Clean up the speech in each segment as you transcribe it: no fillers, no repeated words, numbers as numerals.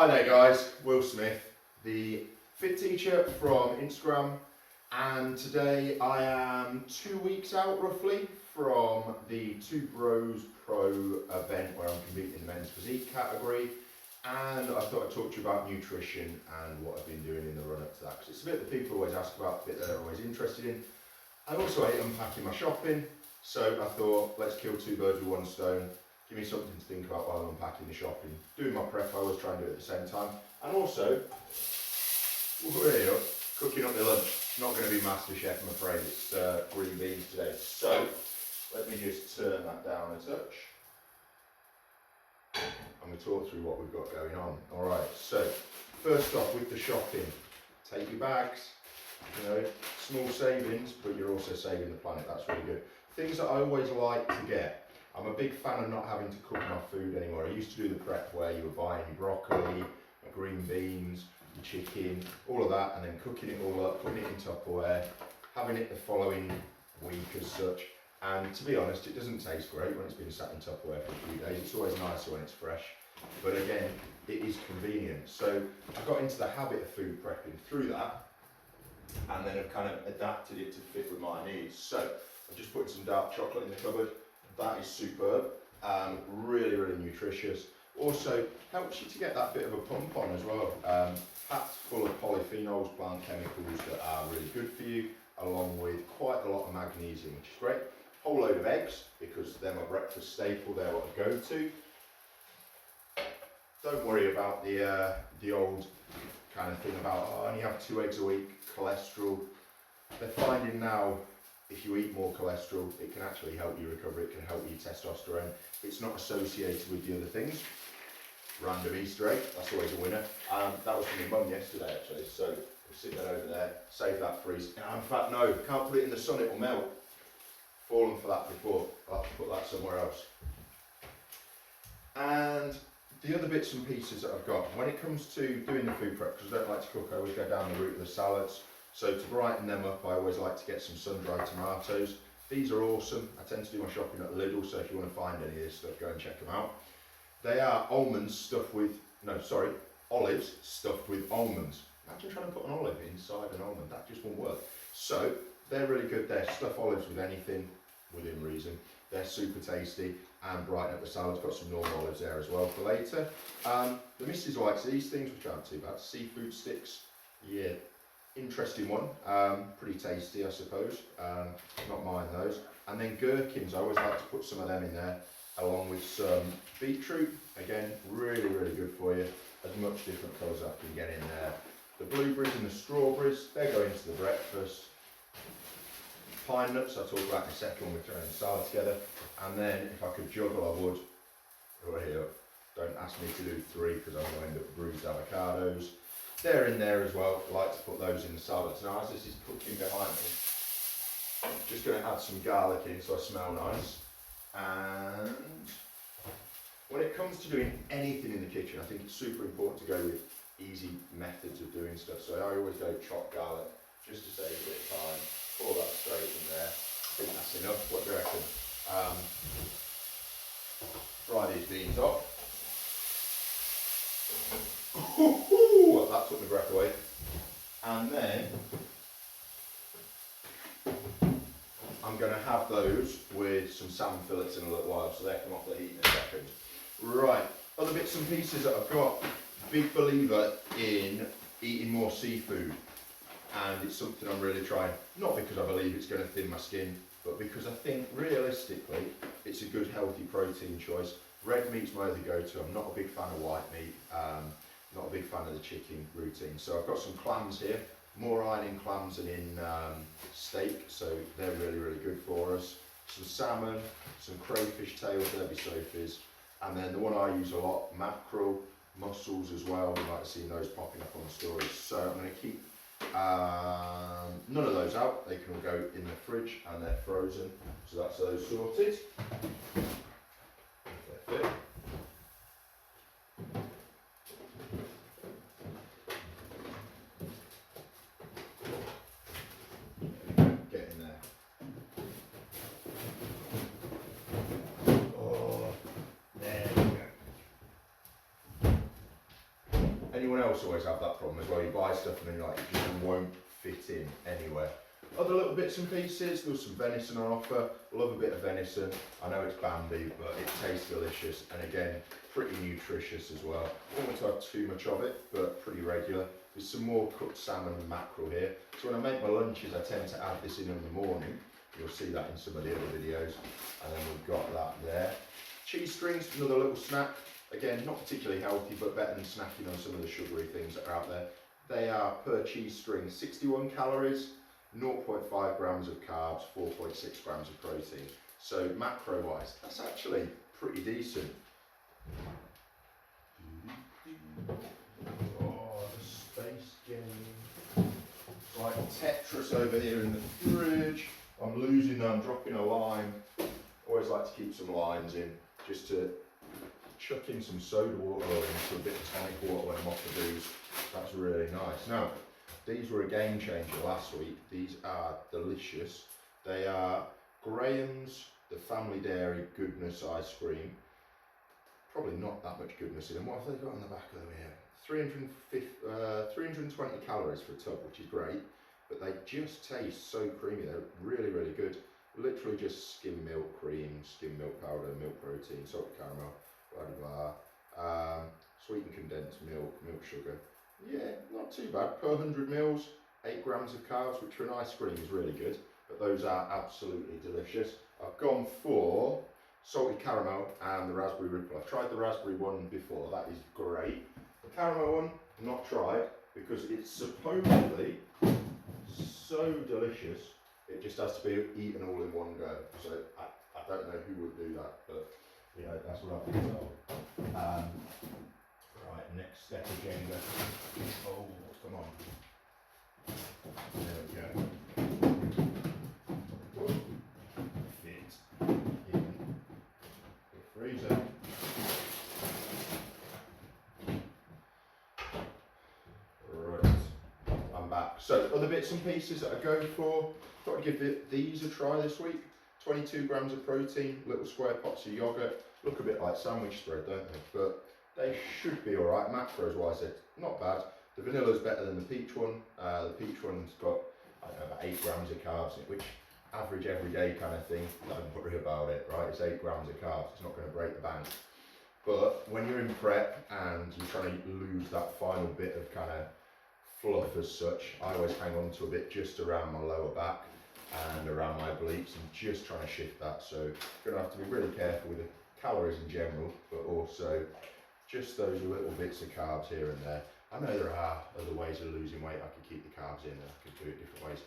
Hi there guys, Will Smith, the Fit Teacher from Instagram, and today I am 2 weeks out roughly from the Two Bros Pro event where I'm competing in the men's physique category, and I thought I'd talk to you about nutrition and what I've been doing in the run up to that, because it's a bit that people always ask about, a bit that they're always interested in. I also hate unpacking my shopping, so I thought let's kill two birds with one stone. Give me something to think about while I'm unpacking the shopping. Doing my prep, I always try and do it at the same time. And also, we're up, cooking up my lunch. Not going to be MasterChef, I'm afraid. It's green beans today. So, let me just turn that down a touch. And we talk through what we've got going on. Alright, so, first off with the shopping. Take your bags. You know, small savings, but you're also saving the planet. That's really good. Things that I always like to get. I'm a big fan of not having to cook my food anymore. I used to do the prep where you were buying your broccoli, your green beans, your chicken, all of that, and then cooking it all up, putting it in Tupperware, having it the following week as such. And to be honest, it doesn't taste great when it's been sat in Tupperware for a few days. It's always nicer when it's fresh. But again, it is convenient. So I got into the habit of food prepping through that, and then I've kind of adapted it to fit with my needs. So I've just put some dark chocolate in the cupboard. That is superb, really, really nutritious. Also helps you to get that bit of a pump on as well. Packed full of polyphenols, plant chemicals that are really good for you, along with quite a lot of magnesium, which is great. Whole load of eggs, because they're my breakfast staple, they're what I go to. Don't worry about the old kind of thing about, oh, I only have 2 eggs a week, cholesterol. They're finding now, if you eat more cholesterol, it can actually help you recover, it can help you testosterone. It's not associated with the other things. Random Easter egg, that's always a winner. That was from my mum yesterday actually, so we'll sit that over there, save that, freeze. In fact, no, can't put it in the sun, it will melt. Fallen for that before, I'll have to put that somewhere else. And the other bits and pieces that I've got, when it comes to doing the food prep, because I don't like to cook, I always go down the route of the salads. So to brighten them up, I always like to get some sun-dried tomatoes. These are awesome. I tend to do my shopping at Lidl, so if you want to find any of this stuff, go and check them out. They are olives stuffed with almonds. Imagine trying to put an olive inside an almond, that just won't work. So they're really good. They're stuffed olives with anything, within reason. They're super tasty and brighten up the salads. Got some normal olives there as well for later. The missus likes these things, which aren't too bad. Seafood sticks, yeah. Interesting one, pretty tasty I suppose, not mind those. And then gherkins, I always like to put some of them in there, along with some beetroot, again really, really good for you, as much different colours I can get in there. The blueberries and the strawberries, they go into the breakfast. Pine nuts I'll talk about in a second when we're throwing the salad together. And then if I could juggle I would, right here, don't ask me to do 3 because I'm going to end up with bruised avocados. They're in there as well. I like to put those in the salads. Now as this is cooking behind me, I'm just going to add some garlic in so I smell nice. And when it comes to doing anything in the kitchen, I think it's super important to go with easy methods of doing stuff. So I always go chopped garlic, just to save a bit of time. Pour that straight in there. I think that's enough. What do you reckon? Fry these beans off. That took my breath away. And then I'm going to have those with some salmon fillets in a little while, so they'll come off the heat in a second. Right, other bits and pieces that I've got. Big believer in eating more seafood, and it's something I'm really trying. Not because I believe it's going to thin my skin, but because I think realistically it's a good healthy protein choice. Red meat's my other go-to. I'm not a big fan of white meat. Not a big fan of the chicken routine. So I've got some clams here, more iron in clams than in steak, so they're really, really good for us. Some salmon, some crayfish tails, they'll be sofas, and then the one I use a lot, mackerel, mussels as well. You might have seen those popping up on the stories. So I'm going to keep none of those out. They can all go in the fridge and they're frozen. So that's those sorted. They fit. else always have that problem as well. You buy stuff and then you're like, it just won't fit in anywhere. Other little bits and pieces, there was some venison on offer. Love a bit of venison. I know it's Bambi, but it tastes delicious, and again, pretty nutritious as well. I don't want to have too much of it, but pretty regular. There's some more cooked salmon and mackerel here. So when I make my lunches, I tend to add this in the morning. You'll see that in some of the other videos. And then we've got that there. Cheese strings, another little snack. Again, not particularly healthy, but better than snacking on some of the sugary things that are out there. They are, per cheese string, 61 calories, 0.5 grams of carbs, 4.6 grams of protein. So macro-wise, that's actually pretty decent. Oh, the space game. It's like Tetris over here in the fridge. I'm losing them, I'm dropping a line. Always like to keep some lines in, just to chuck in some soda water or into a bit of tonic water when I'm off the booze. That's really nice. Now, these were a game changer last week. These are delicious. They are Graham's, the Family Dairy Goodness ice cream. Probably not that much goodness in them. What have they got on the back of them here? 320 calories for a tub, which is great, but they just taste so creamy. They're really, really good. Literally just skim milk cream, skim milk powder, milk protein, salted caramel, blah, blah, blah. Sweetened condensed milk, milk sugar. Yeah, not too bad. Per 100 mils, 8 grams of carbs, which for an ice cream is really good, but those are absolutely delicious. I've gone for salted caramel and the raspberry ripple. I've tried the raspberry one before, that is great. The caramel one, not tried, because it's supposedly so delicious, it just has to be eaten all in one go. So I don't know who would do that, but you know, that's what I've been told. Right, next step agenda. Oh, come on. There we go. Fit in the freezer. Right, I'm back. So, other bits and pieces that I go for. Got to give these a try this week. 22 grams of protein, little square pots of yogurt. Look a bit like sandwich spread, don't they? But they should be alright. Macros wise, they're not bad. The vanilla's better than the peach one. The peach one's got, I don't know, about 8 grams of carbs in it, which average everyday kind of thing, don't worry about it, right? It's 8 grams of carbs, it's not going to break the bank. But when you're in prep and you're trying to lose that final bit of kind of fluff as such, I always hang on to a bit just around my lower back and around my obliques and just trying to shift that. So you're going to have to be really careful with the calories in general, but also just those little bits of carbs here and there. I know there are other ways of losing weight. I could keep the carbs in and I could do it different ways.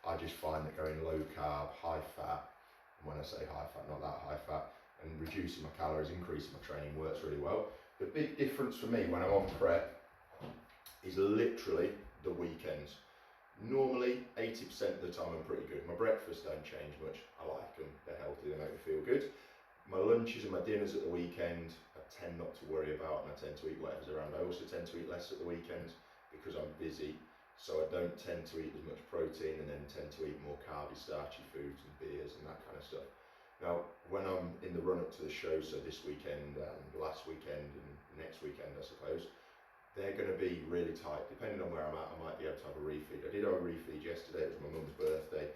I just find that going low carb, high fat, and when I say high fat, not that high fat, and reducing my calories, increasing my training works really well. The big difference for me when I'm on prep is literally the weekends. Normally, 80% of the time I'm pretty good. My breakfasts don't change much. I like them, they're healthy, they make me feel good. My lunches and my dinners at the weekend, I tend not to worry about, and I tend to eat whatever's around. I also tend to eat less at the weekend because I'm busy, so I don't tend to eat as much protein and then tend to eat more carby, starchy foods and beers and that kind of stuff. Now, when I'm in the run up to the show, so this weekend and last weekend and next weekend, I suppose, they're going to be really tight. Depending on where I'm at, I might be able to have a refeed. I did have a refeed yesterday, it was my mum's birthday,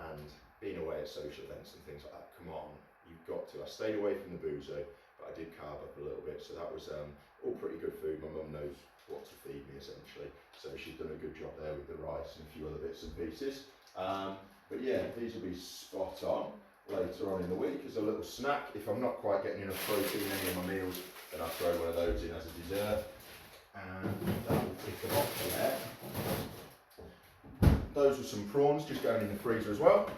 and being away at social events and things like that, come on, you've got to. I stayed away from the boozo, but I did carb up a little bit, so that was all pretty good food. My mum knows what to feed me, essentially, so she's done a good job there with the rice and a few other bits and pieces. But yeah, these will be spot on later on in the week as a little snack. If I'm not quite getting enough protein in any of my meals, then I'll throw one of those in as a dessert. And that will tick them off there. Those were some prawns just going in the freezer as well.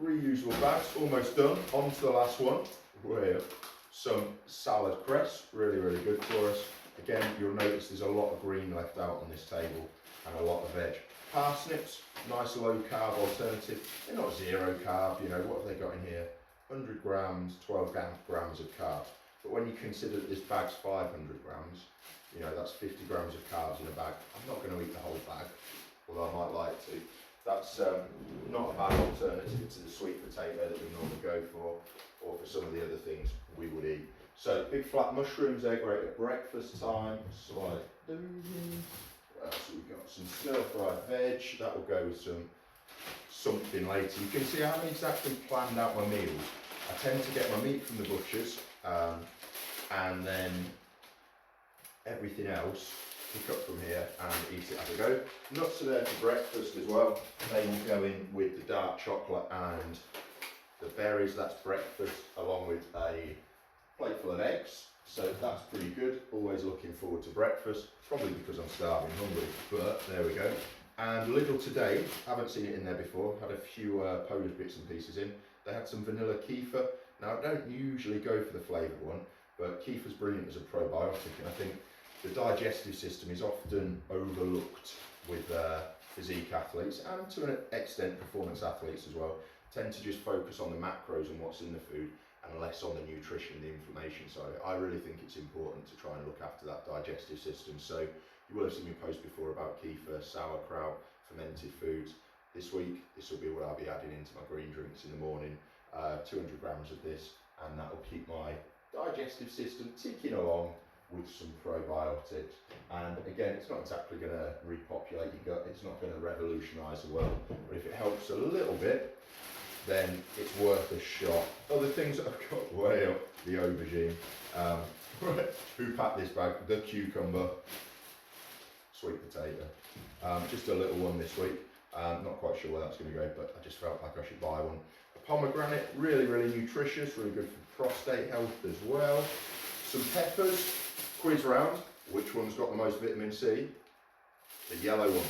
Reusable bags, almost done. On to the last one. With some salad cress, really, really good for us. Again, you'll notice there's a lot of green left out on this table and a lot of veg. Parsnips, nice low carb alternative. They're not zero carb, you know, what have they got in here? 100 grams, 12 grams of carbs. But when you consider that this bag's 500 grams, you know, that's 50 grams of carbs in a bag. I'm not going to eat the whole bag, although I might like to. That's not a bad alternative to the sweet potato that we normally go for, or for some of the other things we would eat. So big flat mushrooms, they're great at breakfast time. Slide What else have we got? Some stir-fried veg. That will go with something later. You can see I haven't exactly planned out my meals. I tend to get my meat from the butchers, and then everything else pick up from here and eat it as I go. Nuts are there for breakfast as well. They will go in with the dark chocolate and the berries. That's breakfast, along with a plate full of eggs. So that's pretty good. Always looking forward to breakfast. Probably because I'm starving hungry, but there we go. And Lidl today, haven't seen it in there before, had a few Polish bits and pieces in. They had some vanilla kefir. Now I don't usually go for the flavoured one, but kefir's brilliant as a probiotic, and I think the digestive system is often overlooked with physique athletes, and to an extent performance athletes as well. Tend to just focus on the macros and what's in the food, and less on the nutrition and the inflammation side. I really think it's important to try and look after that digestive system. So you will have seen me post before about kefir, sauerkraut, fermented foods. This week, this will be what I'll be adding into my green drinks in the morning. 200 grams of this, and that will keep my digestive system ticking along with some probiotics. And again, it's not exactly going to repopulate your gut, it's not going to revolutionise the world, but if it helps a little bit, then it's worth a shot. Other things that I've got way up, the aubergine. Who packed this bag? The cucumber, sweet potato. Just a little one this week. Not quite sure where that's going to go, but I just felt like I should buy one. A pomegranate, really, really nutritious, really good for prostate health as well. Some peppers, quiz round, which one's got the most vitamin C? The yellow one,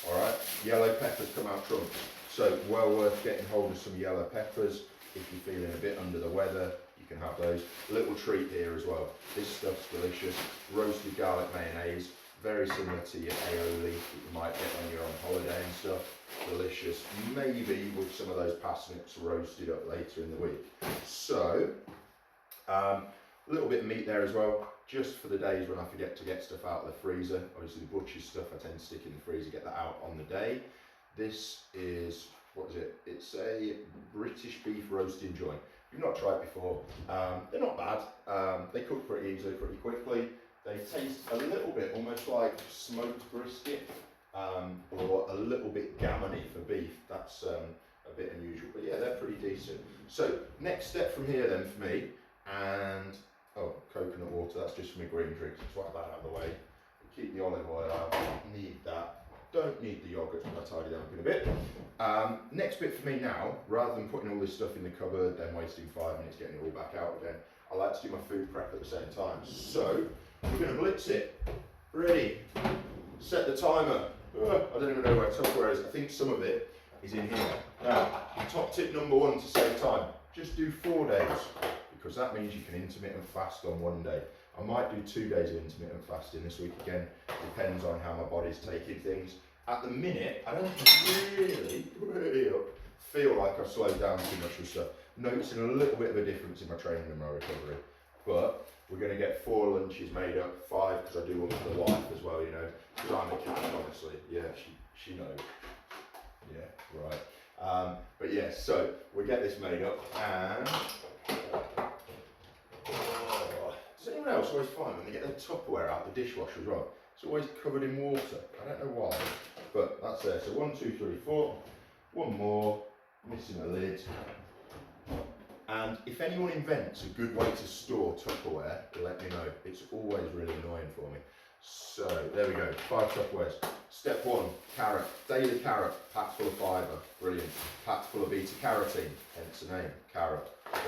all right? Yellow peppers come out trumps. So well worth getting hold of some yellow peppers. If you're feeling a bit under the weather, you can have those. A little treat here as well. This stuff's delicious. Roasted garlic mayonnaise, very similar to your aioli that you might get when you're on holiday and stuff. Delicious, maybe with some of those parsnips roasted up later in the week. So, a little bit of meat there as well, just for the days when I forget to get stuff out of the freezer. Obviously the butcher's stuff I tend to stick in the freezer, get that out on the day. This is, what is it? It's a British beef roasting joint. If you've not tried it before, they're not bad. They cook pretty easily, pretty quickly. They taste a little bit almost like smoked brisket, or a little bit gammony for beef. That's a bit unusual, but yeah, they're pretty decent. So next step from here then for me, and coconut water, that's just for my green drinks. Just wipe that out of the way. Keep the olive oil out, need that. Don't need the yoghurt, but I'll tidy that up in a bit. Next bit for me now, rather than putting all this stuff in the cupboard, then wasting 5 minutes getting it all back out again, I like to do my food prep at the same time. So, we're going to blitz it. Ready. Set the timer. I don't even know where Tupperware is. I think some of it is in here. Now, top tip number 1 to save time. Just do 4 days, because that means you can intermittent fast on 1 day. I might do 2 days of intermittent fasting this week again. Depends on how my body's taking things. At the minute, I don't really feel like I've slowed down too much with stuff. Noticing a little bit of a difference in my training and my recovery. But we're going to get 4 lunches made up, 5 because I do one for the wife as well, you know. Because I'm a cat, honestly. Yeah, she knows. Yeah, right. But yeah, so we'll get this made up and... Does anyone else always find when they get their Tupperware out the dishwasher as well, it's always covered in water? I don't know why, but that's there. So 1, 2, 3, 4. One more, missing a lid. And if anyone invents a good way to store Tupperware, let me know. It's always really annoying for me. So there we go, 5 Tupperwares. Step 1, carrot. Daily carrot, packed full of fibre. Brilliant. Packed full of beta carotene, hence the name, carrot. 1,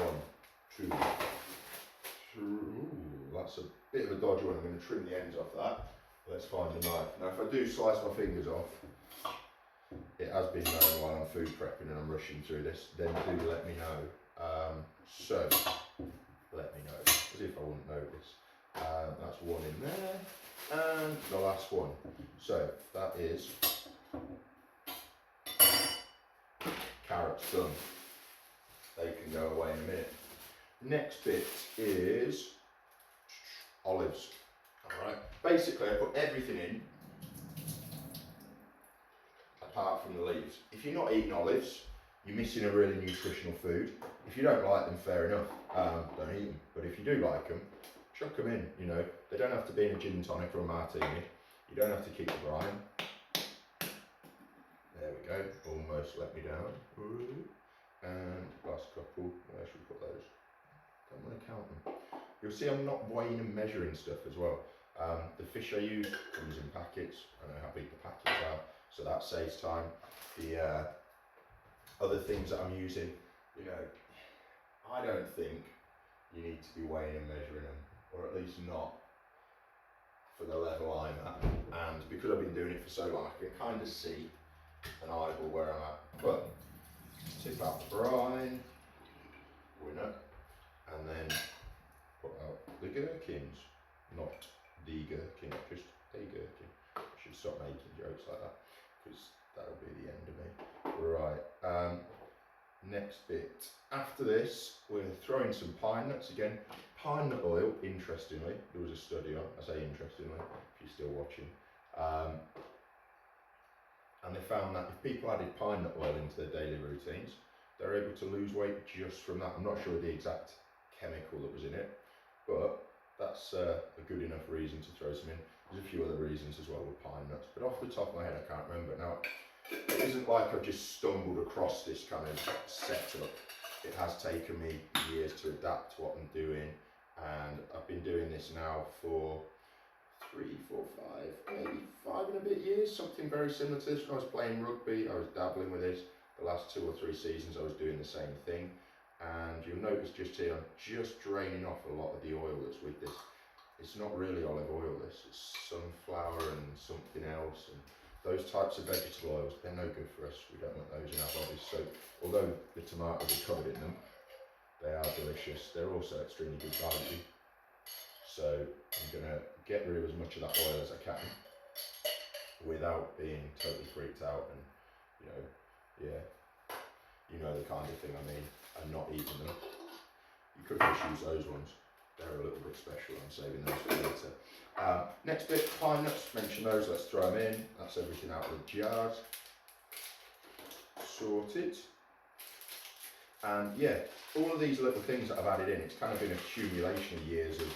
2. Ooh, that's a bit of a dodgy one. I'm going to trim the ends off that. Let's find a knife. Now, if I do slice my fingers off, it has been known while I'm food prepping and I'm rushing through this, then do let me know. So, let me know, as if I wouldn't notice. That's 1 in there, and the last one. So, that is carrots done. They can go away in a minute. Next bit is olives. Alright, basically I put everything in apart from the leaves. If you're not eating olives, you're missing a really nutritional food. If you don't like them, fair enough, don't eat them. But if you do like them, chuck them in, you know. They don't have to be in a gin and tonic or a martini. You don't have to keep the brine. There we go, almost let me down. And last couple, where should we put those? Don't want to count them. You'll see I'm not weighing and measuring stuff as well. The fish I use comes in packets. I know how big the packets are, so that saves time. The other things that I'm using, you know, I don't think you need to be weighing and measuring them, or at least not for the level I'm at. And because I've been doing it for so long, I can kind of see an eyeball where I'm at. But tip out the brine, winner, and then put out the gherkins. Not the gherkin, just a gherkin. I should stop making jokes like that, because that'll be the end of me. Right, next bit. After this, we're throwing some pine nuts again. Pine nut oil, interestingly, there was a study on, I say interestingly, if you're still watching, and they found that if people added pine nut oil into their daily routines, they're able to lose weight just from that. I'm not sure the exact chemical that was in it, but that's a good enough reason to throw some in. There's a few other reasons as well with pine nuts, but off the top of my head I can't remember. Now, it isn't like I've just stumbled across this kind of setup. It has taken me years to adapt to what I'm doing, and I've been doing this now for 3, 4, 5, maybe 5 and a bit years, something very similar to this. When I was playing rugby, I was dabbling with this. The last 2 or 3 seasons I was doing the same thing, and you'll notice just here I'm just draining off a lot of the oil that's with this. It's not really olive oil, this, it's sunflower and something else, and those types of vegetable oils, they're no good for us. We don't want those in our bodies. So although the tomatoes are covered in them, they are delicious. They're also extremely good value. So I'm going to get rid of as much of that oil as I can without being totally freaked out and, you know, yeah, you know the kind of thing I mean, and not eating them. You could just use those ones. They're a little bit special. I'm saving those for later. Next bit, pine nuts. Mention those. Let's throw them in. That's everything out of the jars. Sorted. And yeah, all of these little things that I've added in, it's kind of been an accumulation of years of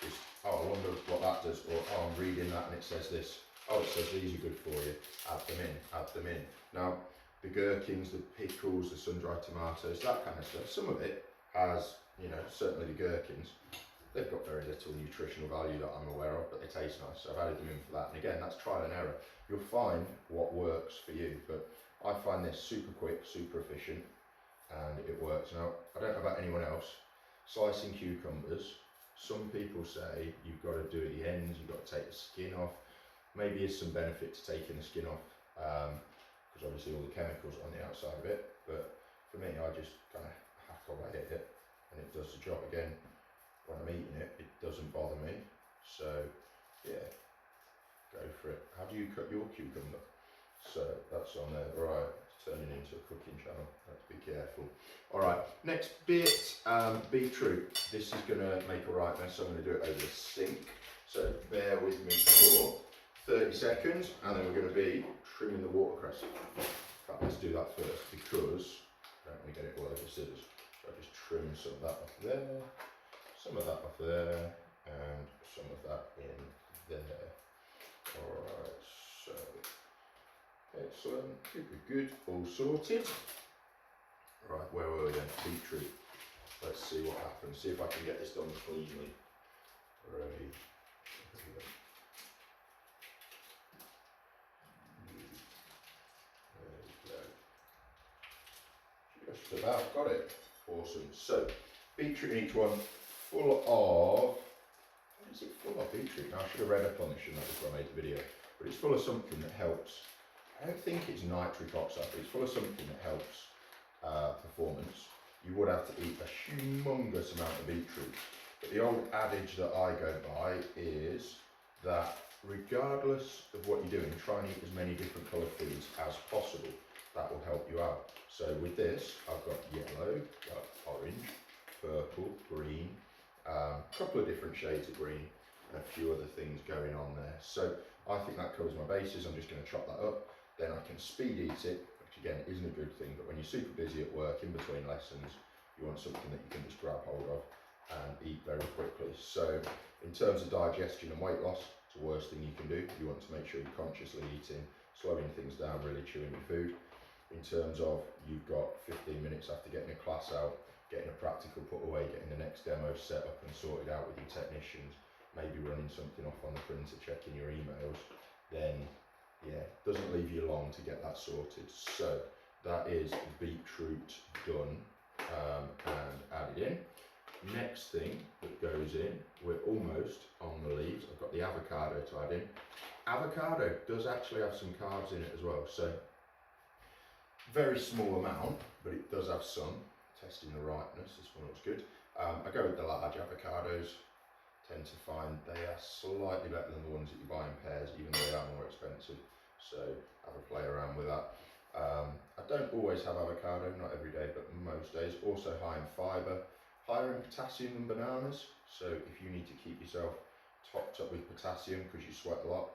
just, oh, I wonder what that does, or oh, I'm reading that and it says this. Oh, it says these are good for you. Add them in. Add them in. Now, the gherkins, the pickles, the sun-dried tomatoes, that kind of stuff. Some of it has, you know, certainly the gherkins, they've got very little nutritional value that I'm aware of, but they taste nice, so I've added them in for that. And again, that's trial and error. You'll find what works for you, but I find this super quick, super efficient, and it works. Now, I don't know about anyone else, slicing cucumbers, some people say you've got to do at the ends, you've got to take the skin off. Maybe there's some benefit to taking the skin off, because obviously all the chemicals are on the outside of it, but for me, I just kind of hack away at it, and it does the job. Again, when I'm eating it, it doesn't bother me, so yeah, go for it. How do you cut your cucumber? So that's on there. Right, it's turning into a cooking channel, let's be careful. Alright, next bit, beetroot. This is going to make a right mess, so I'm going to do it over the sink, so bear with me for 30 seconds, and then we're going to be trimming the watercress. In fact, let's do that first, because I don't want to get it all over the scissors. So I just trim some of that off there, some of that off there, and some of that in there. Alright, so excellent, good, all sorted. Right, where were we then? Beetroot. Let's see what happens, see if I can get this done cleanly. Ready. Just about got it. Awesome. So, beetroot in each one, full of, what is it full of? Beetroot? Now, I should have read up on this, shouldn't I, before I made the video. But it's full of something that helps. I don't think it's nitric oxide, but it's full of something that helps performance. You would have to eat a humongous amount of beetroot. But the old adage that I go by is that regardless of what you're doing, try and eat as many different coloured foods as possible. That will help you out. So with this, I've got yellow, got orange, purple, green, a couple of different shades of green, and a few other things going on there. So I think that covers my bases. I'm just going to chop that up. Then I can speed eat it, which again isn't a good thing, but when you're super busy at work, in between lessons, you want something that you can just grab hold of and eat very quickly. So in terms of digestion and weight loss, It's the worst thing you can do. You want to make sure you're consciously eating, slowing things down, really chewing your food. In terms of, you've got 15 minutes after getting a class out, getting a practical put away, getting the next demo set up and sorted out with your technicians, maybe running something off on the printer, checking your emails, then yeah, doesn't leave you long to get that sorted. So that is beetroot done and added in. Next thing that goes in, we're almost on the leaves. I've got the avocado to add in. Avocado does actually have some carbs in it as well, so very small amount, but it does have some. Testing the ripeness, this one looks good. I go with the large avocados. Tend to find they are slightly better than the ones that you buy in pairs, even though they are more expensive. So have a play around with that. I don't always have avocado, not every day, but most days. Also high in fibre, higher in potassium than bananas. So if you need to keep yourself topped up with potassium because you sweat a lot,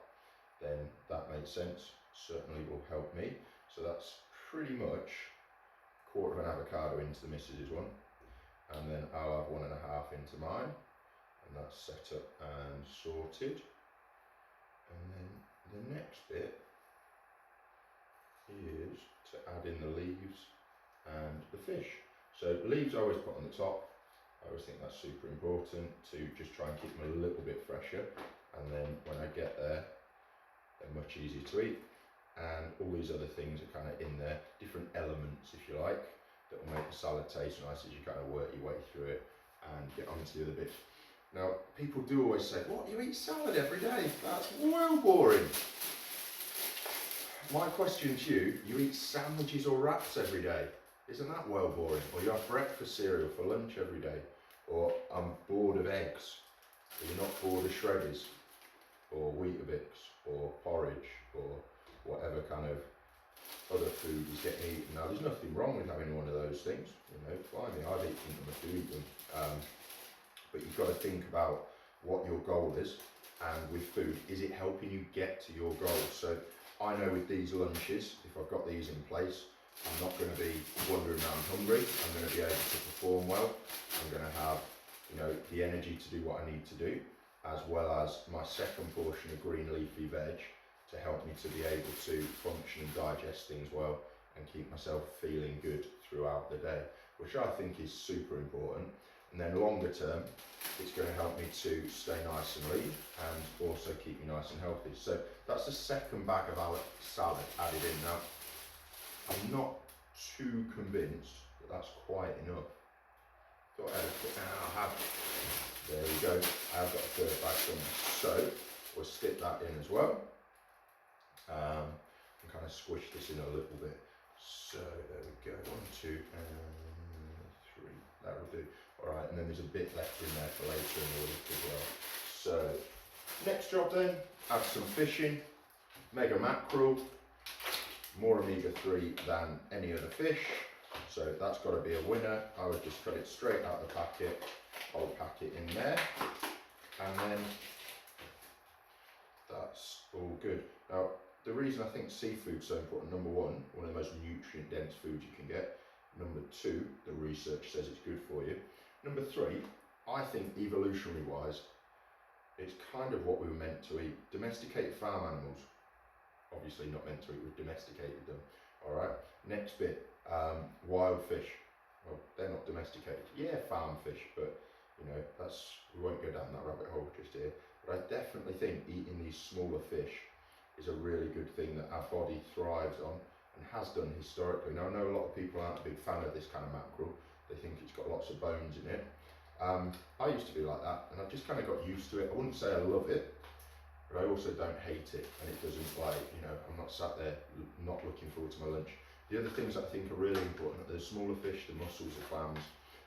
then that makes sense. Certainly will help me. So that's pretty much a quarter of an avocado into the missus's one, and then I'll have 1.5 into mine, and that's set up and sorted. And then the next bit is to add in the leaves and the fish. So leaves I always put on the top. I always think that's super important to just try and keep them a little bit fresher, and then when I get there, they're much easier to eat. And all these other things are kind of in there, different elements, if you like, that will make the salad taste nice as you kind of work your way through it and get on to the other bits. Now, people do always say, what, you eat salad every day? That's well boring. My question to you, you eat sandwiches or wraps every day? Isn't that well boring? Or you have breakfast cereal for lunch every day? Or I'm bored of eggs. Are you not bored of shredders? Or Weetabix? Or porridge? Or whatever kind of other food is getting eaten. Now, there's nothing wrong with having one of those things, you know, blimey, I'd eat them if I do eat them. But you've got to think about what your goal is, and with food, is it helping you get to your goals? So I know with these lunches, if I've got these in place, I'm not going to be wandering around hungry. I'm going to be able to perform well. I'm going to have, you know, the energy to do what I need to do, as well as my second portion of green leafy veg, to help me to be able to function and digest things well and keep myself feeling good throughout the day, which I think is super important. And then longer term, it's going to help me to stay nice and lean and also keep me nice and healthy. So that's the second bag of salad added in. Now, I'm not too convinced that that's quite enough. Thought I had a bit, there we go, I have got a third bag somewhere. So we'll stick that in as well. And kind of squish this in a little bit. So there we go, 1, 2, and 3, that will do. Alright, and then there's a bit left in there for later in the week as well. So, next job then, add some fish in. Mega mackerel, more omega-3 than any other fish. So that's got to be a winner. I would just cut it straight out of the packet, whole packet in there. And then that's all good. Now, the reason I think seafood's so important, number one of the most nutrient dense foods you can get. Number 2, the research says it's good for you. Number 3, I think evolutionary wise, it's kind of what we were meant to eat. Domesticated farm animals, obviously not meant to eat, we've domesticated them. Alright, next bit, wild fish. Well, they're not domesticated. Yeah, farm fish, but you know, we won't go down that rabbit hole just here. But I definitely think eating these smaller fish is a really good thing that our body thrives on and has done historically. Now, I know a lot of people aren't a big fan of this kind of mackerel. They think it's got lots of bones in it. I used to be like that, and I've just kind of got used to it. I wouldn't say I love it, but I also don't hate it, and it doesn't, like, you know, I'm not sat there not looking forward to my lunch. The other things that I think are really important are the smaller fish, the mussels, the clams,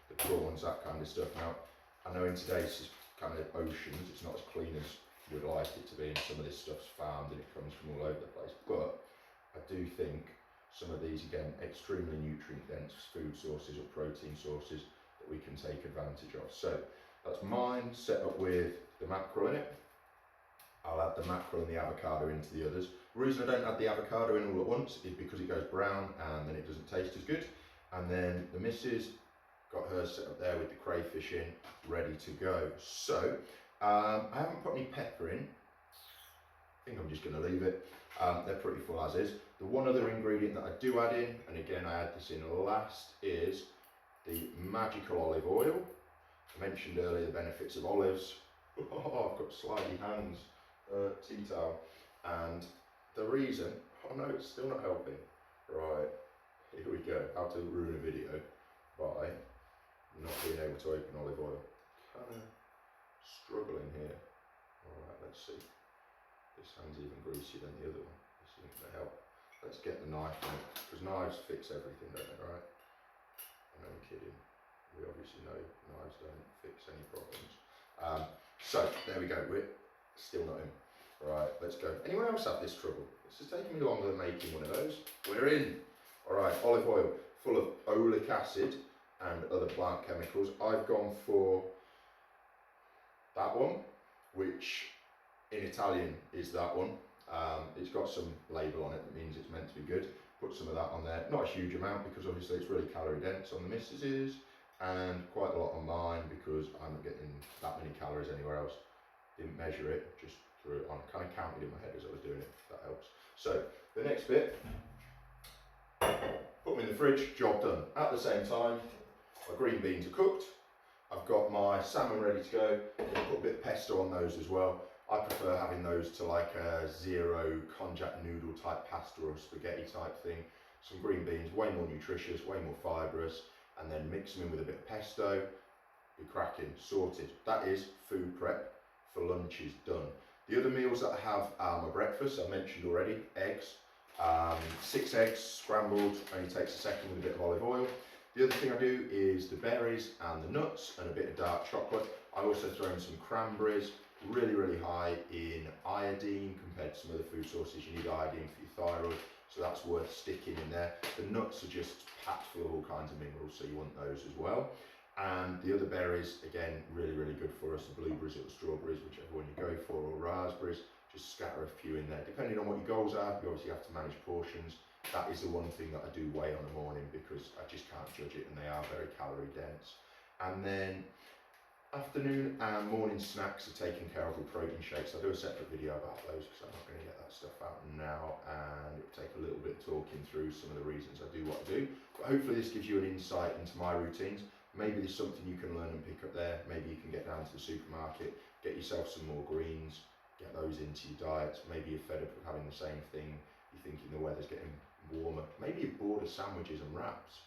the prawns, that kind of stuff. Now, I know in today's kind of oceans, it's not as clean as we'd like it to be, and some of this stuff's farmed and it comes from all over the place, but I do think some of these, again, extremely nutrient dense food sources or protein sources that we can take advantage of. So that's mine, set up with the mackerel in it. I'll add the mackerel and the avocado into the others. The reason I don't add the avocado in all at once is because it goes brown and then it doesn't taste as good. And then the missus got hers set up there with the crayfish in, ready to go. So I haven't put any pepper in, think I'm just going to leave it. They're pretty full as is. The one other ingredient that I do add in, and again I add this in last, is the magical olive oil. I mentioned earlier the benefits of olives. Oh, I've got slidey hands, tea towel. And the reason, oh no, it's still not helping. Right, here we go. How to ruin a video by not being able to open olive oil. Kind of struggling here. Alright, let's see. This hand's even greasier than the other one. This isn't going to help. Let's get the knife on it, because knives fix everything, don't they, right? No, I'm kidding. We obviously know knives don't fix any problems. So, there we go. We're still not in. Right, let's go. Anyone else have this trouble? This is taking me longer than making one of those. We're in. Alright, olive oil full of oleic acid and other plant chemicals. I've gone for that one, which in Italian is that one. It's got some label on it that means it's meant to be good. Put some of that on there. Not a huge amount because obviously it's really calorie dense on the missus's, and quite a lot on mine because I'm not getting that many calories anywhere else. Didn't measure it, just threw it on. Kind of counted in my head as I was doing it, if that helps. So the next bit, put them in the fridge, job done. At the same time, my green beans are cooked. I've got my salmon ready to go. I'm going to put a bit of pesto on those as well. I prefer having those to like a zero konjac noodle type pasta or spaghetti type thing. Some green beans, way more nutritious, way more fibrous, and then mix them in with a bit of pesto. Be cracking, sorted. That is food prep for lunch is done. The other meals that I have are my breakfast, I mentioned already, eggs. 6 eggs scrambled, only takes a second with a bit of olive oil. The other thing I do is the berries and the nuts and a bit of dark chocolate. I also throw in some cranberries, really, really high in iodine compared to some other food sources. You need iodine for your thyroid, so that's worth sticking in there. The nuts are just packed full of all kinds of minerals, so you want those as well. And the other berries, again, really, really good for us. The blueberries or the strawberries, whichever one you go for, or raspberries. Just scatter a few in there. Depending on what your goals are, you obviously have to manage portions. That is the one thing that I do weigh on a morning because I just can't judge it, and they are very calorie dense. And then afternoon and morning snacks are taken care of with protein shakes. I'll do a separate video about those because I'm not going to get that stuff out now, and it'll take a little bit talking through some of the reasons I do what I do. But hopefully this gives you an insight into my routines. Maybe there's something you can learn and pick up there. Maybe you can get down to the supermarket, get yourself some more greens, get those into your diet. Maybe you're fed up with having the same thing. You're thinking the weather's getting warmer. Maybe you're bored of sandwiches and wraps.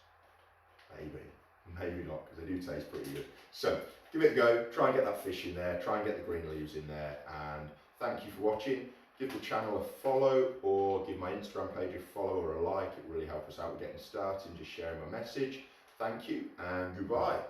Maybe not, because they do taste pretty good. So give it a go, try and get that fish in there, try and get the green leaves in there, and thank you for watching. Give the channel a follow, or give my Instagram page a follow or a like. It really helps us out with getting started and just sharing my message. Thank you and goodbye.